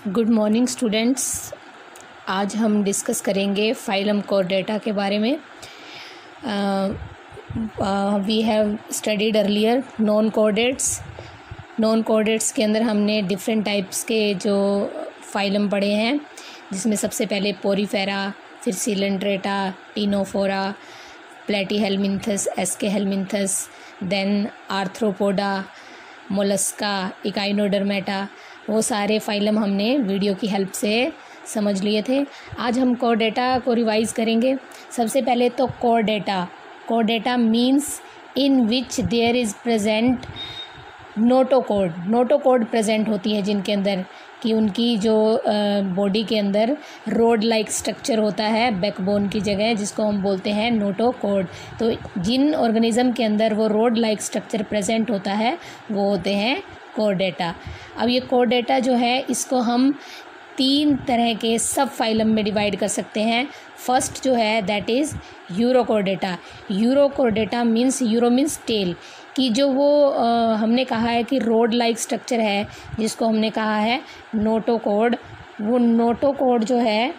Good morning students. आज हम discuss करेंगे फाइलम चॉर्डेटा के बारे में। We have studied earlier non chordates के अंदर हमने डिफरेंट टाइप्स के जो फाइलम पढ़े हैं, जिसमें सबसे पहले पोरीफेरा, फिर Coelenterata, Ctenophora, Platyhelminthes, Aschelminthes, then Arthropoda, Mollusca, Echinodermata, वो सारे फाइलम हमने वीडियो की हेल्प से समझ लिए थे। आज हम चॉर्डेटा को रिवाइज करेंगे। सबसे पहले तो Chordata means in which there is present notochord present होती है, जिनके अंदर कि उनकी जो बॉडी के अंदर रोड लाइक स्ट्रक्चर होता है बैकबोन की जगह, जिसको हम बोलते हैं नोटोकॉर्ड। तो जिन ऑर्गेनिज्म के अंदर वो रोड लाइक स्ट्रक्चर प्रेजेंट होता है वो होते हैं चॉर्डेटा। अब ये चॉर्डेटा जो है, इसको हम 3 तरह के सब फाइलम में डिवाइड कर सकते हैं। फर्स्ट जो है दैट इज़ यूरोचॉर्डेटा मीन्स टेल, कि जो वो हमने कहा है कि रोड लाइक स्ट्रक्चर है, जिसको हमने कहा है नोटोकॉर्ड। वो नोटोकॉर्ड जो है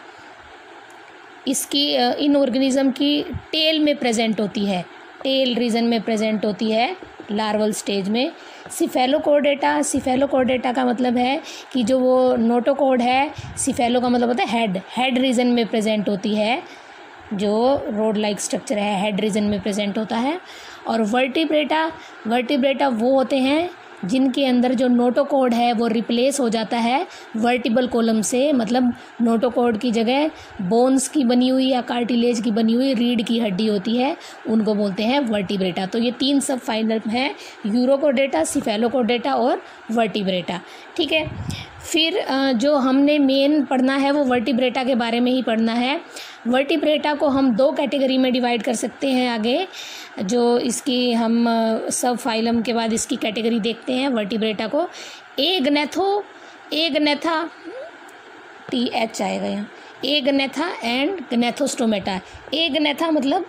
इसकी इन ऑर्गेनिज्म की टेल में प्रेजेंट होती है, टेल रीजन में प्रेजेंट होती है लार्वल स्टेज में। सिफेलोचॉर्डेटा का मतलब है कि जो वो नोटोकॉर्ड है, सिफेलो का मतलब होता है हेड रीजन में प्रेजेंट होती है, जो रोड लाइक स्ट्रक्चर है हेड रीजन में प्रेजेंट होता है। और वर्टिब्रेटा वो होते हैं जिनके अंदर जो नोटोकॉर्ड है वो रिप्लेस हो जाता है वर्टिबल कॉलम से, मतलब नोटोकॉर्ड की जगह बोन्स की बनी हुई या कार्टिलेज की बनी हुई रीढ़ की हड्डी होती है, उनको बोलते हैं वर्टिब्रेटा। तो ये 3 सब फाइलम हैं, यूरोचॉर्डेटा, सिफेलोचॉर्डेटा और वर्टिब्रेटा। ठीक है, फिर जो हमने मेन पढ़ना है वो वर्टिब्रेटा के बारे में ही पढ़ना है। वर्टिब्रेटा को हम 2 कैटेगरी में डिवाइड कर सकते हैं आगे, जो इसकी हम सब फाइलम के बाद इसकी कैटेगरी देखते हैं वर्टिब्रेटा को। एगनेथा TH आएगा यहाँ, एगनेथा एंड गनेथोस्टोमेटा। एगनेथा मतलब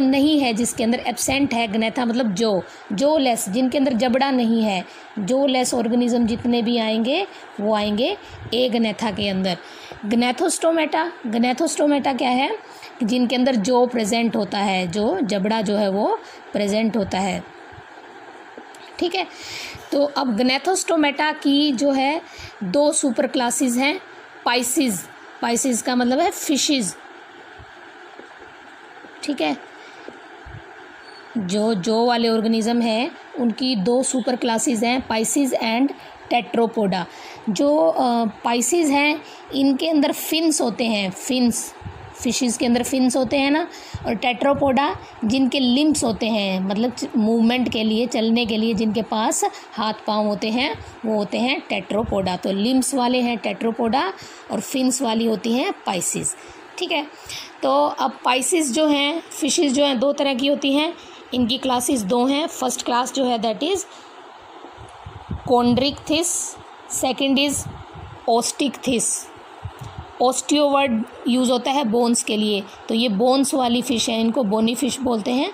नहीं है, जिसके अंदर एब्सेंट है। गनेथा मतलब जो लेस, जिनके अंदर जबड़ा नहीं है, जो लेस ऑर्गेनिज्म जितने भी आएंगे वो आएंगे एगनेथा के अंदर। गनेथोस्टोमेटा क्या है, जिनके अंदर जो प्रेजेंट होता है, जो जबड़ा जो है वो प्रेजेंट होता है। ठीक है, तो अब गनेथोस्टोमेटा की जो है 2 सुपर क्लासेस हैं। पाइसिस का मतलब है फिशेस। ठीक है, जो वाले ऑर्गेनिज्म हैं उनकी 2 सुपर क्लासेस हैं, पाइसिस एंड टेट्रोपोडा। जो पाइसिस हैं इनके अंदर फिन्स होते हैं, फिशेस के अंदर फिन्स होते हैं ना। और टेट्रोपोडा जिनके लिम्स होते हैं, मतलब मूवमेंट के लिए, चलने के लिए जिनके पास हाथ पांव होते हैं, वो होते हैं टेट्रोपोडा। तो लिम्स वाले हैं टेट्रोपोडा और फिन्स वाली होती हैं पाइसिस। ठीक है, तो अब पाइसिस जो हैं, फिशेस जो हैं 2 तरह की होती हैं। इनकी क्लासेस 2 हैं। फर्स्ट क्लास जो है that is Chondrichthyes, second is Osteichthyes. Osteo word use होता है बोन्स के लिए, तो ये बोन्स वाली फ़िश है, इनको बोनी फिश बोलते हैं।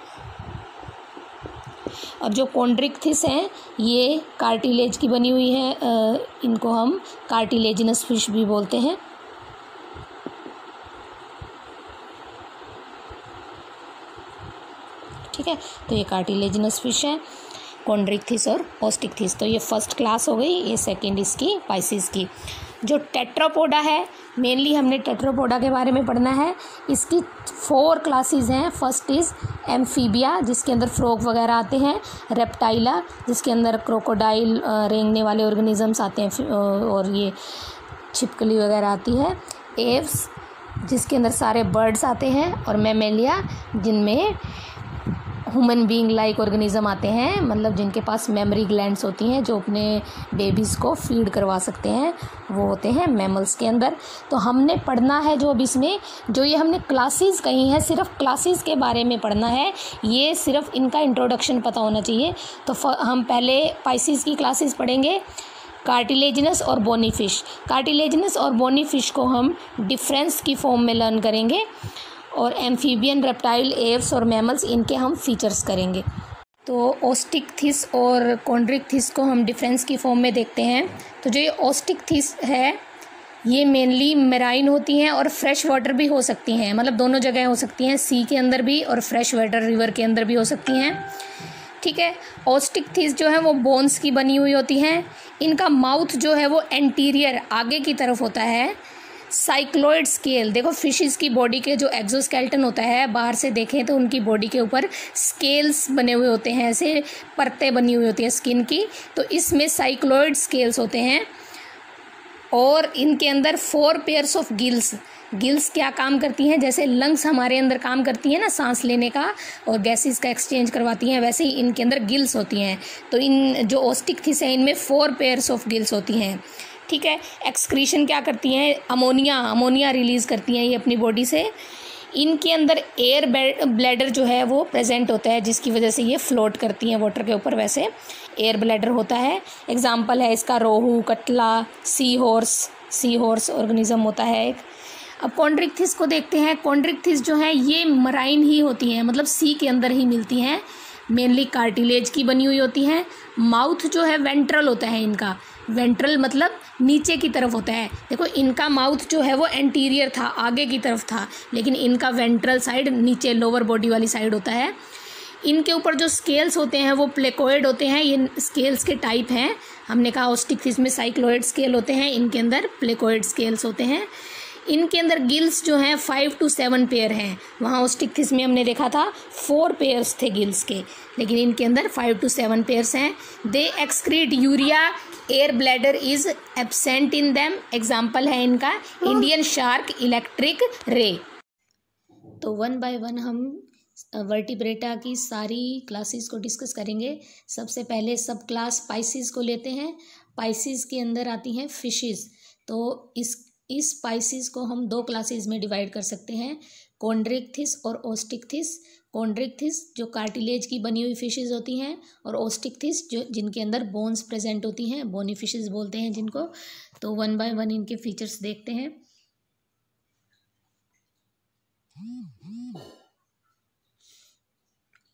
और जो कॉन्ड्रिक्थिस हैं ये कार्टिलेज की बनी हुई है, इनको हम कार्टिलेजिनस फिश भी बोलते हैं। ठीक है, तो ये कार्टिलेजिनस फिश है, कॉन्ड्रिक्थिस और ओस्टिकथिस। तो ये फर्स्ट क्लास हो गई, ये सेकंड इसकी पाइसिस की। जो टेट्रापोडा है, मेनली हमने टेट्रापोडा के बारे में पढ़ना है। इसकी 4 क्लासेस हैं। फर्स्ट इज़ एम्फीबिया, जिसके अंदर फ्रॉग वगैरह आते हैं। रेप्टाइला, जिसके अंदर क्रोकोडाइल रेंगने वाले ऑर्गेनिजम्स आते हैं, और ये छिपकली वगैरह आती है। एव्स, जिसके अंदर सारे बर्ड्स आते हैं। और मैमेलिया, जिनमें ह्यूमन बीइंग लाइक ऑर्गेनिज्म आते हैं, मतलब जिनके पास मेमोरी ग्लैंड्स होती हैं, जो अपने बेबीज़ को फीड करवा सकते हैं, वो होते हैं मैमल्स के अंदर। तो हमने पढ़ना है जो अब इसमें जो ये हमने क्लासेस कही हैं, सिर्फ क्लासेस के बारे में पढ़ना है, ये सिर्फ इनका इंट्रोडक्शन पता होना चाहिए। तो हम पहले पाइसिस की क्लासेस पढ़ेंगे, कार्टिलेजिनस और बोनी फिश। कार्टिलेजिनस और बोनी फिश को हम डिफरेंस की फॉर्म में लर्न करेंगे, और एम्फीबियन, रेप्टाइल, एव्स और मैमल्स, इनके हम फीचर्स करेंगे। तो ओस्टिक थिस और कॉन्ड्रिक थिस को हम डिफरेंस की फॉर्म में देखते हैं। तो जो ये ओस्टिक थिस है ये मेनली मेराइन होती हैं और फ्रेश वाटर भी हो सकती हैं, मतलब दोनों जगह हो सकती हैं, सी के अंदर भी और फ्रेश वाटर रिवर के अंदर भी हो सकती हैं। ठीक है। ओस्टिक थिस जो है वो बोन्स की बनी हुई होती हैं। इनका माउथ जो है वो एंटीरियर आगे की तरफ होता है। साइक्लोइड स्केल, देखो फिशेस की बॉडी के जो एक्सोस्केलेटन होता है बाहर से देखें तो उनकी बॉडी के ऊपर स्केल्स बने हुए होते हैं, ऐसे परतें बनी हुई होती है स्किन की, तो इसमें साइक्लोइड स्केल्स होते हैं। और इनके अंदर 4 पेयर्स ऑफ गिल्स क्या काम करती हैं, जैसे लंग्स हमारे अंदर काम करती हैं ना सांस लेने का और गैसेस का एक्सचेंज करवाती हैं, वैसे ही इनके अंदर गिल्स होती हैं। तो इन जो ओस्टिक थिस है इनमें 4 पेयर्स ऑफ गिल्स होती हैं। ठीक है। एक्सक्रीशन क्या करती हैं, अमोनिया रिलीज़ करती हैं ये अपनी बॉडी से। इनके अंदर एयर ब्लैडर जो है वो प्रेजेंट होता है, जिसकी वजह से ये फ्लोट करती हैं वाटर के ऊपर, वैसे एयर ब्लैडर होता है। एग्जाम्पल है इसका रोहू, कटला, सी हॉर्स ऑर्गेनिज्म होता है एक। अब कॉन्ड्रिक थिस को देखते हैं। कॉन्ड्रिक थिस जो है ये मराइन ही होती हैं, मतलब सी के अंदर ही मिलती हैं, मेनली कार्टिलेज की बनी हुई होती हैं। माउथ जो है वेंट्रल होता है इनका, वेंट्रल मतलब नीचे की तरफ होता है। देखो इनका माउथ जो है वो एंटीरियर था, आगे की तरफ था, लेकिन इनका वेंट्रल साइड नीचे लोअर बॉडी वाली साइड होता है। इनके ऊपर जो स्केल्स होते हैं वो प्लेकोइड होते हैं। ये स्केल्स के टाइप हैं, हमने कहा ओस्टिक थिस में साइक्लोइड स्केल होते हैं, इनके अंदर प्लेकोइड स्केल्स होते हैं। इनके अंदर गिल्स जो हैं 5 to 7 पेयर हैं, वहाँ ओस्टिक थिस में हमने देखा था 4 पेयर्स थे गिल्स के, लेकिन इनके अंदर 5 to 7 पेयर्स हैं। दे excrete urea, air bladder is absent in them. Example है इनका इंडियन शार्क, इलेक्ट्रिक रे। तो 1 by 1 हम वर्टिब्रेटा की सारी क्लासेस को डिस्कस करेंगे। सबसे पहले सब क्लास पाइसिस को लेते हैं। पाइसिस के अंदर आती हैं फिशेस। तो इस पाइसिस को हम 2 क्लासेस में डिवाइड कर सकते हैं, कॉन्ड्रिक थिस और ओस्टिक थिस। कॉन्ड्रिक थिस जो कार्टिलेज की बनी हुई फिशेस होती हैं, और ओस्टिक थिस जो जिनके अंदर बोन्स प्रेजेंट होती हैं, बोनी फिशेस बोलते हैं जिनको। तो 1 by 1 इनके फीचर्स देखते हैं।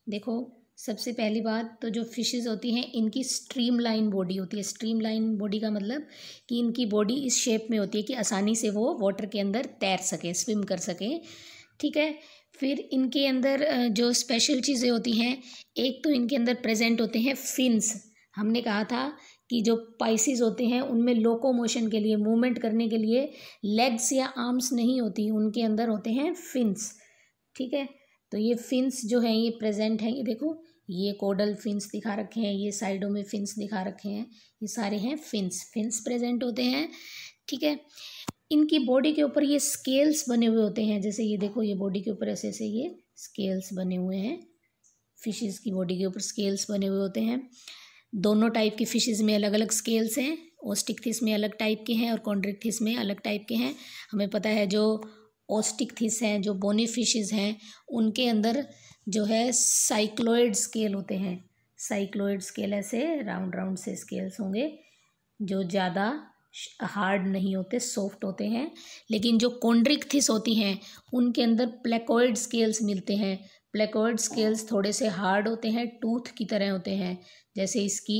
देखो सबसे पहली बात तो जो फिशेस होती हैं इनकी स्ट्रीमलाइन बॉडी होती है। स्ट्रीमलाइन बॉडी का मतलब कि इनकी बॉडी इस शेप में होती है कि आसानी से वो वाटर के अंदर तैर सकें, स्विम कर सकें। ठीक है। फिर इनके अंदर जो स्पेशल चीज़ें होती हैं, एक तो इनके अंदर प्रेजेंट होते हैं फिन्स। हमने कहा था कि जो पाइसिस होते हैं उनमें लोकोमोशन के लिए, मूवमेंट करने के लिए लेग्स या आर्म्स नहीं होती, उनके अंदर होते हैं फिन्स। ठीक है। तो ये फिन्स जो हैं ये प्रेजेंट हैं, ये देखो ये कोडल फिन्स दिखा रखे हैं, ये साइडों में फिन्स दिखा रखे हैं, ये सारे हैं फिन्स प्रेजेंट होते हैं। ठीक है। इनकी बॉडी के ऊपर ये स्केल्स बने हुए होते हैं, जैसे ये देखो ये बॉडी के ऊपर ऐसे ऐसे ये स्केल्स बने हुए हैं। फिशेस की बॉडी के ऊपर स्केल्स बने हुए होते हैं। दोनों टाइप की फिशेस में अलग अलग स्केल्स हैं, ओस्टिक थिस में अलग टाइप के हैं और कॉन्ड्रिक थिस में अलग टाइप के हैं। हमें पता है जो ओस्टिक थिस हैं, जो बोनी फिशेस हैं, उनके अंदर जो है साइक्लोइड स्केल होते हैं। साइक्लोइड स्केल ऐसे राउंड राउंड से स्केल्स होंगे जो ज़्यादा हार्ड नहीं होते, सॉफ्ट होते हैं। लेकिन जो कॉन्ड्रिक थिस होती हैं उनके अंदर प्लेकोइड स्केल्स मिलते हैं। प्लेकोइड स्केल्स थोड़े से हार्ड होते हैं, टूथ की तरह होते हैं, जैसे इसकी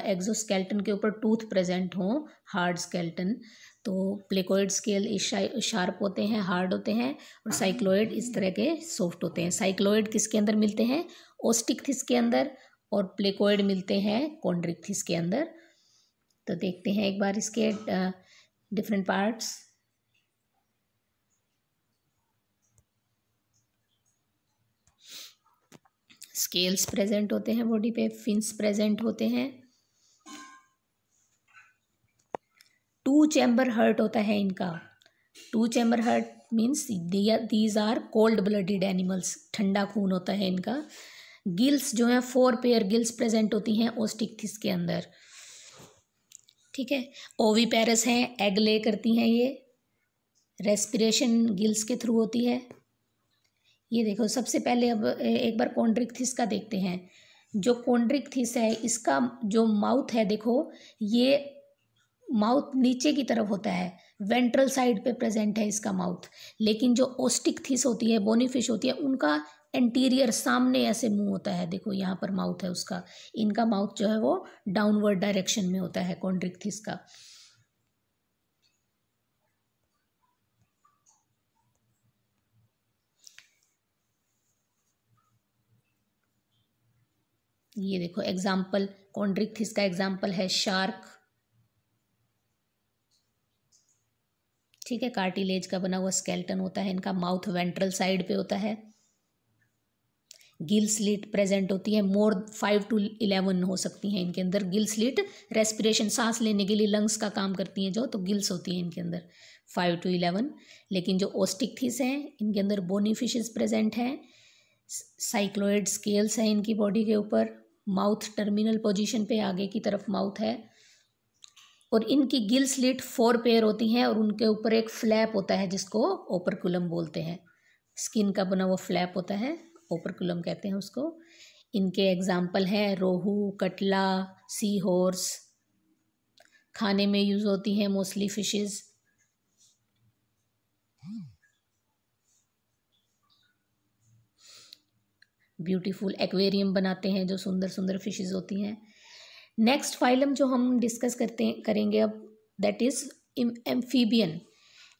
एक्सोस्केलेटन के ऊपर टूथ प्रेजेंट हो, हार्ड स्केलेटन। तो प्लेकोइड स्केल शार्प होते हैं, हार्ड होते हैं, और साइक्लोइड इस तरह के सॉफ्ट होते हैं। साइक्लोइड किसके अंदर मिलते हैं, ओस्टिक थिस के अंदर, और प्लेकोइड मिलते हैं कॉन्ड्रिक थिस के अंदर। तो देखते हैं एक बार इसके डिफरेंट पार्ट्स। स्केल्स प्रेजेंट होते हैं बॉडी पे, फिन्स प्रेजेंट होते हैं। 2 चैम्बर हार्ट होता है इनका। 2 chamber heart means these are cold blooded animals, ठंडा खून होता है इनका। गिल्स जो है 4 पेयर गिल्स प्रेजेंट होती हैं ओस्टिक थिस के अंदर। ठीक है। ओविपेरस हैं, एग ले करती हैं ये, रेस्पिरेशन गिल्स के थ्रू होती है। ये देखो सबसे पहले अब एक बार कॉन्ड्रिक थिस का देखते हैं। जो कॉन्ड्रिक थिस है इसका जो माउथ है देखो ये माउथ नीचे की तरफ होता है, वेंट्रल साइड पे प्रेजेंट है इसका माउथ। लेकिन जो ओस्टिकथिस होती है, बोनी फिश होती है, उनका एंटीरियर सामने ऐसे मुंह होता है, देखो यहाँ पर माउथ है उसका। इनका माउथ जो है वो डाउनवर्ड डायरेक्शन में होता है कॉन्ड्रिक्थिस का। ये देखो एग्जाम्पल, कॉन्ड्रिक्थिस का एग्जाम्पल है शार्क, ठीक है, कार्टिलेज का बना हुआ स्केलेटन होता है इनका। माउथ वेंट्रल साइड पे होता है। गिल स्लिट प्रेजेंट होती है, मोर 5 to 11 हो सकती हैं इनके अंदर गिल स्लिट। रेस्पिरेशन, सांस लेने के लिए लंग्स का काम करती हैं जो, तो गिल्स होती हैं इनके अंदर 5 to 11। लेकिन जो ओस्टिकथिस हैं इनके अंदर बोनी फिशेस प्रेजेंट हैं, साइक्लोइड स्केल्स हैं इनकी बॉडी के ऊपर, माउथ टर्मिनल पोजीशन पे आगे की तरफ माउथ है, और इनकी गिल स्लिट 4 पेयर होती हैं, और उनके ऊपर एक फ्लैप होता है जिसको ओपरकुलम बोलते हैं। स्किन का बना हुआ फ्लैप होता है, ओपरकुलम कहते हैं उसको। इनके एग्जाम्पल हैं रोहू, कटला, सी हॉर्स। खाने में यूज होती हैं मोस्टली फिशेस। ब्यूटीफुल एक्वेरियम बनाते हैं जो सुंदर सुंदर फिशेस होती हैं। नेक्स्ट फाइलम जो हम डिस्कस करेंगे अब, दैट इज एम्फीबियन।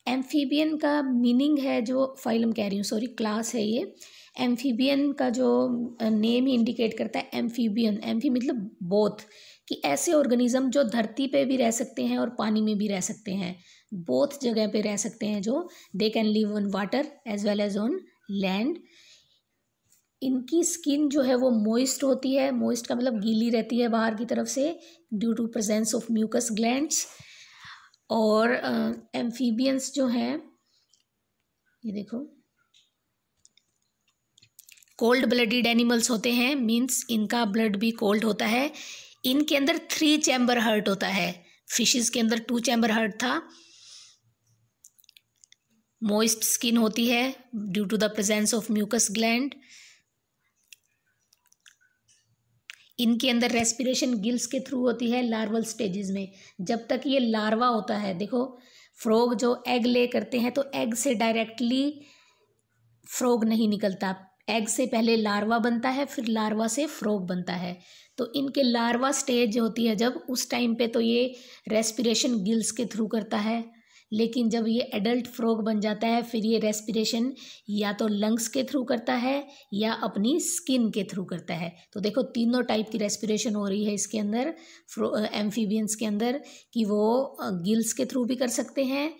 एम्फीबियन का मीनिंग है, जो फाइलम कह रही हूँ, सॉरी, क्लास है ये। एम्फीबियन का जो नेम ही इंडिकेट करता है, एम्फीबियन, एम्फी मतलब बोथ, कि ऐसे ऑर्गेनिज्म जो धरती पे भी रह सकते हैं और पानी में भी रह सकते हैं, बोथ जगह पे रह सकते हैं, जो they can live on water as well as on land. इनकी स्किन जो है वो मॉइस्ट होती है, मॉइस्ट का मतलब गीली रहती है बाहर की तरफ से, due to presence of mucus glands. और एम्फीबियंस जो हैं, ये देखो, कोल्ड ब्लडेड एनिमल्स होते हैं, मीन्स इनका ब्लड भी कोल्ड होता है। इनके अंदर 3 चैम्बर हार्ट होता है, फिशेस के अंदर 2 चैम्बर हार्ट था। मॉइस्ट स्किन होती है due to the presence of mucus gland. इनके अंदर रेस्पिरेशन गिल्स के थ्रू होती है लार्वल स्टेजेस में, जब तक ये लार्वा होता है। देखो, फ्रॉग जो एग ले करते हैं, तो एग से डायरेक्टली फ्रॉग नहीं निकलता, एग से पहले लार्वा बनता है, फिर लार्वा से फ्रॉग बनता है। तो इनके लार्वा स्टेज होती है जब, उस टाइम पे तो ये रेस्पिरेशन गिल्स के थ्रू करता है। लेकिन जब ये एडल्ट फ्रॉग बन जाता है, फिर ये रेस्पिरेशन या तो लंग्स के थ्रू करता है या अपनी स्किन के थ्रू करता है। तो देखो, तीनों टाइप की रेस्पिरेशन हो रही है इसके अंदर, एम्फीबियंस के अंदर, कि वो गिल्स के थ्रू भी कर सकते हैं,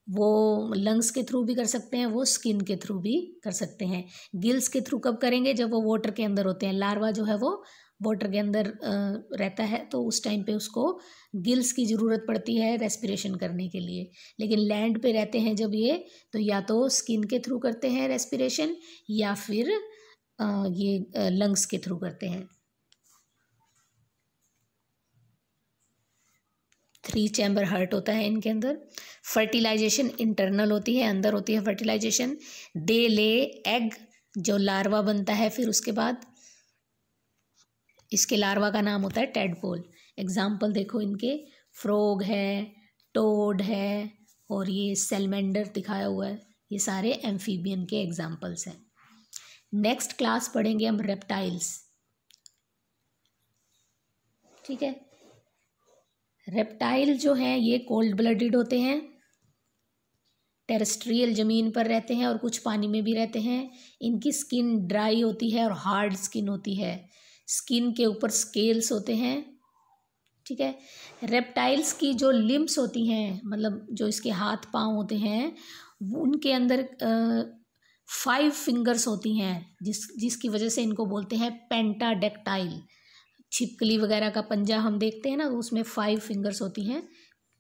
वो लंग्स के थ्रू भी कर सकते हैं, वो स्किन के थ्रू भी कर सकते हैं। गिल्स के थ्रू कब करेंगे? जब वो वाटर के अंदर होते हैं। लार्वा जो है वो वाटर के अंदर रहता है, तो उस टाइम पे उसको गिल्स की ज़रूरत पड़ती है रेस्पिरेशन करने के लिए। लेकिन लैंड पे रहते हैं जब ये, तो या तो स्किन के थ्रू करते हैं रेस्पिरेशन, या फिर ये लंग्स के थ्रू करते हैं। 3 चैम्बर हार्ट होता है इनके अंदर। फर्टिलाइजेशन इंटरनल होती है, अंदर होती है फर्टिलाइजेशन। दे ले एग, जो लार्वा बनता है, फिर उसके बाद इसके लार्वा का नाम होता है टेडपोल। एग्जाम्पल देखो इनके, फ्रॉग है, टोड है, और ये सेलमेंडर दिखाया हुआ है, ये सारे एम्फीबियन के एग्जाम्पल्स हैं। नेक्स्ट क्लास पढ़ेंगे हम रेप्टाइल्स, ठीक है। रेप्टाइल जो हैं ये कोल्ड ब्लडेड होते हैं, टेरेस्ट्रियल ज़मीन पर रहते हैं और कुछ पानी में भी रहते हैं। इनकी स्किन ड्राई होती है और हार्ड स्किन होती है, स्किन के ऊपर स्केल्स होते हैं, ठीक है। रेप्टाइल्स की जो लिम्स होती हैं, मतलब जो इसके हाथ पांव होते हैं, उनके अंदर 5 फिंगर्स होती हैं, जिसकी वजह से इनको बोलते हैं पेंटाडेक्टाइल। छिपकली वगैरह का पंजा हम देखते हैं ना, उसमें 5 फिंगर्स होती हैं,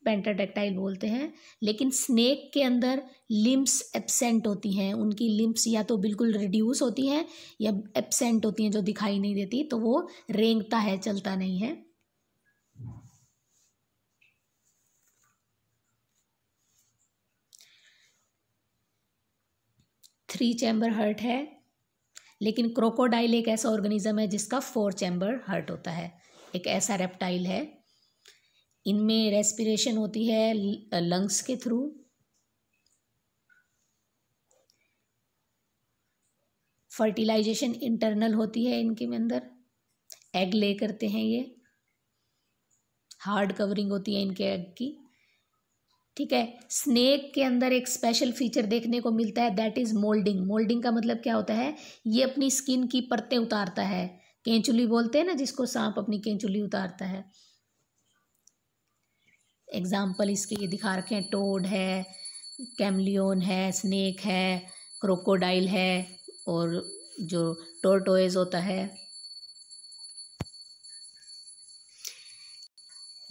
पेंटाडेक्टाइल बोलते हैं। लेकिन स्नेक के अंदर लिम्स एब्सेंट होती हैं, उनकी लिम्स या तो बिल्कुल रिड्यूस होती हैं या एब्सेंट होती हैं, जो दिखाई नहीं देती, तो वो रेंगता है, चलता नहीं है। थ्री चैम्बर हार्ट है, लेकिन क्रोकोडाइल एक ऐसा ऑर्गेनिज्म है जिसका 4 चैम्बर हार्ट होता है, एक ऐसा रेप्टाइल है। इनमें रेस्पिरेशन होती है लंग्स के थ्रू। फर्टिलाइजेशन इंटरनल होती है इनके में अंदर, एग ले करते हैं ये, हार्ड कवरिंग होती है इनके एग की। ठीक है, स्नेक के अंदर एक स्पेशल फीचर देखने को मिलता है, दैट इज मोल्डिंग। मोल्डिंग का मतलब क्या होता है, ये अपनी स्किन की परतें उतारता है, केंचुली बोलते हैं ना जिसको, सांप अपनी केंचुली उतारता है। एग्जाम्पल इसके ये दिखा रखे हैं, टोड है, कैमलियन है, स्नेक है, क्रोकोडाइल है, और जो टोर्टोइज होता है।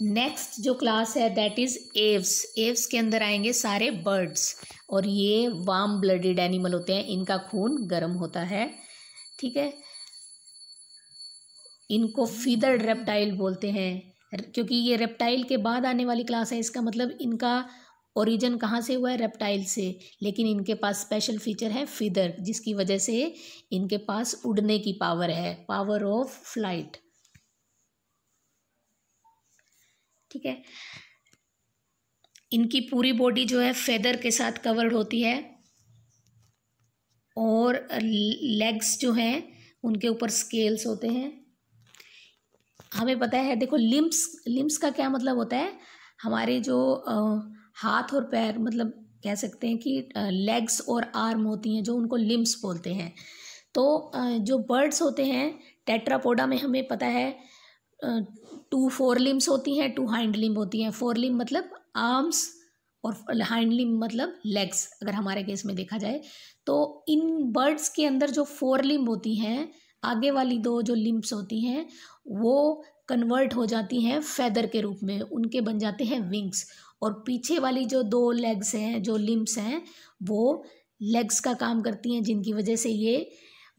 नेक्स्ट जो क्लास है दैट इज एव्स। एव्स के अंदर आएंगे सारे बर्ड्स, और ये वार्म ब्लडेड एनिमल होते हैं, इनका खून गर्म होता है। ठीक है, इनको फीदर्ड रेप्टाइल बोलते हैं, क्योंकि ये रेप्टाइल के बाद आने वाली क्लास है, इसका मतलब इनका ओरिजिन कहाँ से हुआ है, रेप्टाइल से, लेकिन इनके पास स्पेशल फीचर है फीदर, जिसकी वजह से इनके पास उड़ने की पावर है, पावर ऑफ फ्लाइट। ठीक है, इनकी पूरी बॉडी जो है फेदर के साथ कवर्ड होती है, और लेग्स जो हैं उनके ऊपर स्केल्स होते हैं। हमें पता है, देखो लिम्स का क्या मतलब होता है, हमारे जो हाथ और पैर, मतलब कह सकते हैं कि लेग्स और आर्म होती हैं जो, उनको लिम्स बोलते हैं। तो जो बर्ड्स होते हैं टेट्रापोडा में, हमें पता है 2 फोर लिम्स होती हैं, 2 हाइंड लिम्ब होती हैं। 4 लिम्ब मतलब आर्म्स, और हाइंड लिम्ब मतलब लेग्स, अगर हमारे केस में देखा जाए तो। इन बर्ड्स के अंदर जो 4 लिम्ब होती हैं, आगे वाली 2 जो लिम्ब्स होती हैं वो कन्वर्ट हो जाती हैं फेदर के रूप में, उनके बन जाते हैं विंग्स। और पीछे वाली जो 2 लेग्स हैं, जो लिम्ब्स हैं, वो लेग्स का काम करती हैं, जिनकी वजह से ये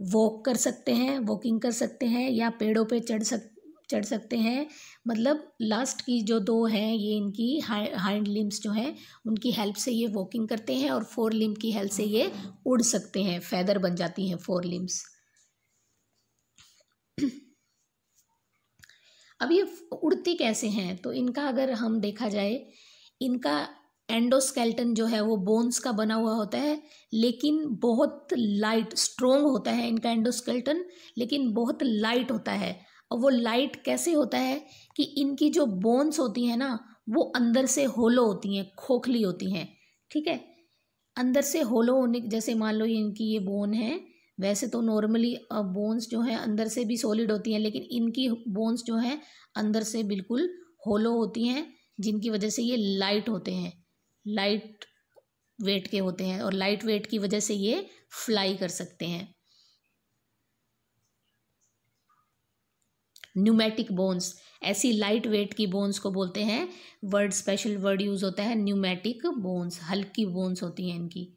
वॉक कर सकते हैं, वॉकिंग कर सकते हैं, या पेड़ों पे चढ़ सकते हैं। मतलब लास्ट की जो 2 हैं, ये इनकी हाइंड लिम्ब्स जो हैं, उनकी हेल्प से ये वॉकिंग करते हैं, और 4 लिम्ब की हेल्प से ये उड़ सकते हैं, फेदर बन जाती हैं 4 लिम्ब्स। अब ये उड़ती कैसे हैं, तो इनका अगर हम देखा जाए, इनका एंडोस्केलेटन जो है वो बोन्स का बना हुआ होता है, लेकिन बहुत लाइट, स्ट्रोंग होता है इनका एंडोस्केलेटन, लेकिन बहुत लाइट होता है। और वो लाइट कैसे होता है कि इनकी जो बोन्स होती हैं ना, वो अंदर से होलो होती हैं, खोखली होती हैं। ठीक है, अंदर से होलो होने, जैसे मान लो इनकी ये बोन है, वैसे तो नॉर्मली बोन्स जो हैं अंदर से भी सॉलिड होती हैं, लेकिन इनकी बोन्स जो हैं अंदर से बिल्कुल होलो होती हैं, जिनकी वजह से ये लाइट होते हैं, लाइट वेट के होते हैं, और लाइट वेट की वजह से ये फ्लाई कर सकते हैं। न्यूमेटिक बोन्स, ऐसी लाइट वेट की बोन्स को बोलते हैं, वर्ड स्पेशल वर्ड यूज होता है न्यूमेटिक बोन्स, हल्की बोन्स होती हैं इनकी,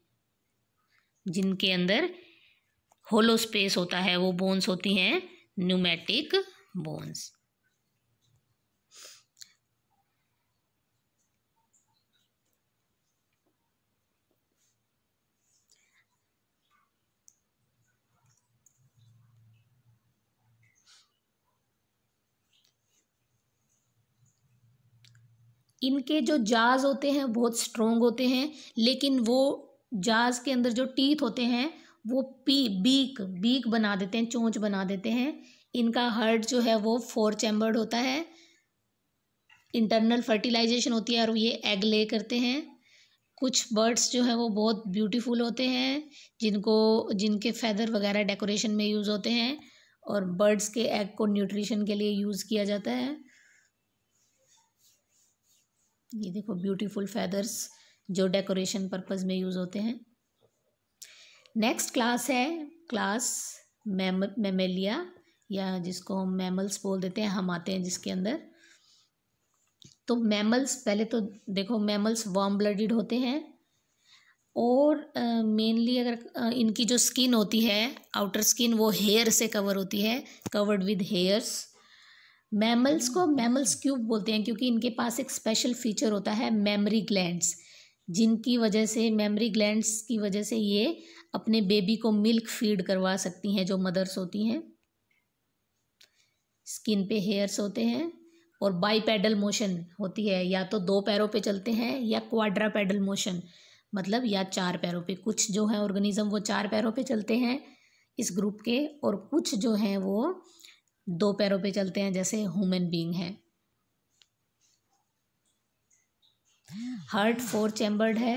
जिनके अंदर होलो स्पेस होता है, वो बोन्स होती हैं न्यूमेटिक बोन्स। इनके जो जाज होते हैं बहुत स्ट्रोंग होते हैं, लेकिन वो जाज के अंदर जो टीथ होते हैं वो बीक बना देते हैं, चोंच बना देते हैं। इनका हार्ट जो है वो 4 चैम्बर्ड होता है, इंटरनल फर्टिलाइजेशन होती है, और ये एग ले करते हैं। कुछ बर्ड्स जो है वो बहुत ब्यूटीफुल होते हैं, जिनके फेदर वगैरह डेकोरेशन में यूज़ होते हैं, और बर्ड्स के एग को न्यूट्रिशन के लिए यूज़ किया जाता है। ये देखो ब्यूटीफुल फेदर्स जो डेकोरेशन पर्पस में यूज़ होते हैं। नेक्स्ट क्लास है क्लास मैमेलिया, या जिसको हम मैमल्स बोल देते हैं, हम आते हैं जिसके अंदर। तो मैमल्स, पहले तो देखो मैमल्स वार्म ब्लडेड होते हैं, और मेनली अगर इनकी जो स्किन होती है, आउटर स्किन, वो हेयर से कवर होती है, कवर्ड विद हेयर्स। मैमल्स को मैमल्स क्यों बोलते हैं, क्योंकि इनके पास एक स्पेशल फीचर होता है मेमोरी ग्लैंड्स, जिनकी वजह से, मेमोरी ग्लैंड्स की वजह से ये अपने बेबी को मिल्क फीड करवा सकती हैं, जो मदर्स होती हैं। स्किन पे हेयर्स होते हैं, और बाईपेडल मोशन होती है, या तो 2 पैरों पे चलते हैं, या क्वाड्रापेडल मोशन मतलब या 4 पैरों पे। कुछ जो है ऑर्गेनिज्म वो 4 पैरों पे चलते हैं इस ग्रुप के, और कुछ जो हैं वो 2 पैरों पे चलते हैं, जैसे ह्यूमन बीइंग है। हार्ट 4 चैम्बर्ड है।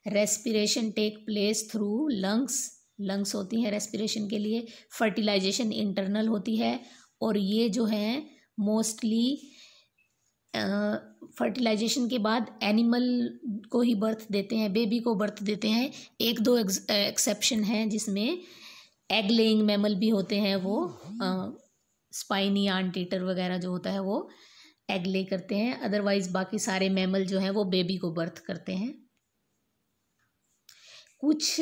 Respiration take place through lungs होती हैं रेस्पिरेशन के लिए। फर्टिलाइजेशन इंटरनल होती है, और ये जो है मोस्टली फर्टिलाइजेशन के बाद एनिमल को ही बर्थ देते हैं, बेबी को बर्थ देते हैं। 1-2 एक्सेप्शन हैं जिसमें एग लेइंग मैमल भी होते हैं, वो स्पाइनी एंटीटर वगैरह जो होता है वो एग ले करते हैं, अदरवाइज बाकी सारे मैमल जो हैं वो बेबी को बर्थ करते हैं। कुछ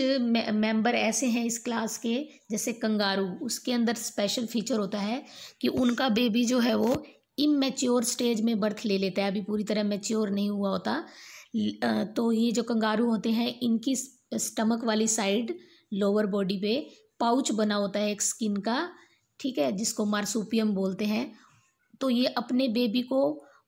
मेंबर ऐसे हैं इस क्लास के, जैसे कंगारू, उसके अंदर स्पेशल फीचर होता है कि उनका बेबी जो है वो इमैच्योर स्टेज में बर्थ ले लेता है, अभी पूरी तरह मैच्योर नहीं हुआ होता। तो ये जो कंगारू होते हैं इनकी स्टमक वाली साइड लोअर बॉडी पे पाउच बना होता है एक स्किन का, ठीक है, जिसको मार्सूपियम बोलते हैं। तो ये अपने बेबी को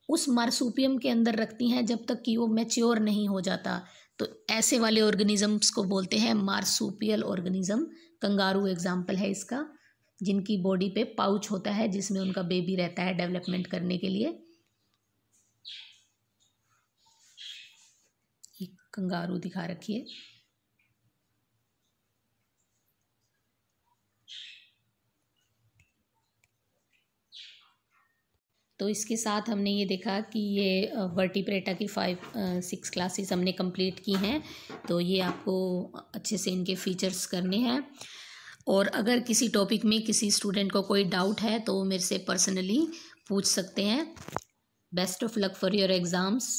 उस मार्सूपियम के अंदर रखती हैं जब तक कि वो मैच्योर नहीं हो जाता। तो ऐसे वाले ऑर्गेनिजम्स को बोलते हैं मार्सूपियल ऑर्गेनिज्म। कंगारू एग्जाम्पल है इसका, जिनकी बॉडी पे पाउच होता है जिसमें उनका बेबी रहता है डेवलपमेंट करने के लिए। एक कंगारू दिखा रखिए। तो इसके साथ हमने ये देखा कि ये वर्टिब्रेटा की 5-6 क्लासेस हमने कंप्लीट की हैं। तो ये आपको अच्छे से इनके फीचर्स करने हैं, और अगर किसी टॉपिक में किसी स्टूडेंट को कोई डाउट है तो मेरे से पर्सनली पूछ सकते हैं। Best of luck for your exams.